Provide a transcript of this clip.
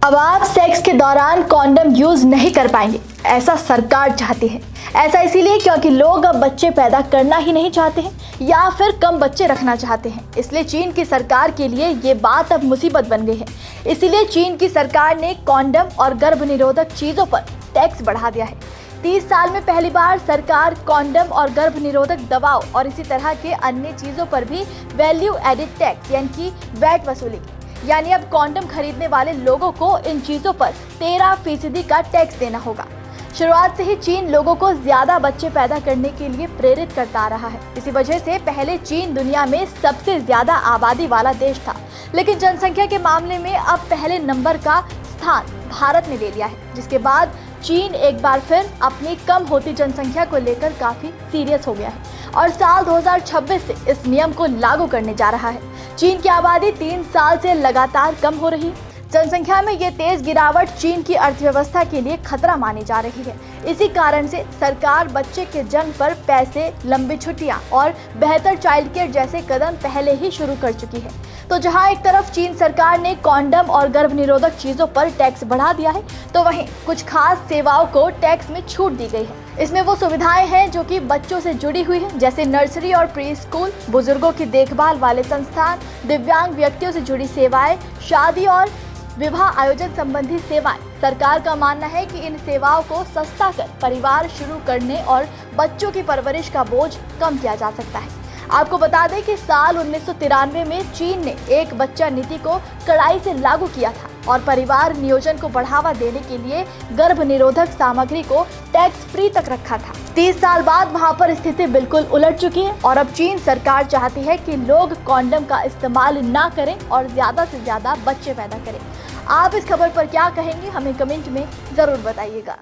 अब आप सेक्स के दौरान कॉन्डम यूज नहीं कर पाएंगे, ऐसा सरकार चाहती है। ऐसा इसीलिए क्योंकि लोग अब बच्चे पैदा करना ही नहीं चाहते हैं या फिर कम बच्चे रखना चाहते हैं। इसलिए चीन की सरकार के लिए ये बात अब मुसीबत बन गई है। इसीलिए चीन की सरकार ने कॉन्डम और गर्भ निरोधक चीजों पर टैक्स बढ़ा दिया है। 30 साल में पहली बार सरकार कॉन्डम और गर्भ निरोधक दवाओं और इसी तरह के अन्य चीजों पर भी वैल्यू एडिड टैक्स यानी कि वैट वसूलेगी। यानी अब कॉन्डम खरीदने वाले लोगों को इन चीजों पर 13% का टैक्स देना होगा। शुरुआत से ही चीन लोगों को ज्यादा बच्चे पैदा करने के लिए प्रेरित करता आ रहा है। इसी वजह से पहले चीन दुनिया में सबसे ज्यादा आबादी वाला देश था, लेकिन जनसंख्या के मामले में अब पहले नंबर का स्थान भारत ने ले लिया है, जिसके बाद चीन एक बार फिर अपनी कम होती जनसंख्या को लेकर काफी सीरियस हो गया है और साल 2026 से इस नियम को लागू करने जा रहा है। चीन की आबादी 3 साल से लगातार कम हो रही है। जनसंख्या में ये तेज गिरावट चीन की अर्थव्यवस्था के लिए खतरा मानी जा रही है। इसी कारण से सरकार बच्चे के जन्म पर पैसे, लंबी छुट्टियां और बेहतर चाइल्ड केयर जैसे कदम पहले ही शुरू कर चुकी है। तो जहां एक तरफ चीन सरकार ने कॉन्डम और गर्भ निरोधक चीजों पर टैक्स बढ़ा दिया है, तो वहीं कुछ खास सेवाओं को टैक्स में छूट दी गई है। इसमें वो सुविधाएं हैं जो कि बच्चों से जुड़ी हुई है, जैसे नर्सरी और प्री स्कूल, बुजुर्गों की देखभाल वाले संस्थान, दिव्यांग व्यक्तियों से जुड़ी सेवाएं, शादी और विवाह आयोजन संबंधी सेवाएं। सरकार का मानना है कि इन सेवाओं को सस्ता कर परिवार शुरू करने और बच्चों की परवरिश का बोझ कम किया जा सकता है। आपको बता दें कि साल 1993 में चीन ने एक बच्चा नीति को कड़ाई से लागू किया था और परिवार नियोजन को बढ़ावा देने के लिए गर्भ निरोधक सामग्री को टैक्स फ्री तक रखा था। 30 साल बाद वहां पर स्थिति बिल्कुल उलट चुकी है और अब चीन सरकार चाहती है कि लोग कॉन्डम का इस्तेमाल ना करें और ज्यादा से ज्यादा बच्चे पैदा करें। आप इस खबर पर क्या कहेंगे, हमें कमेंट में जरूर बताइएगा।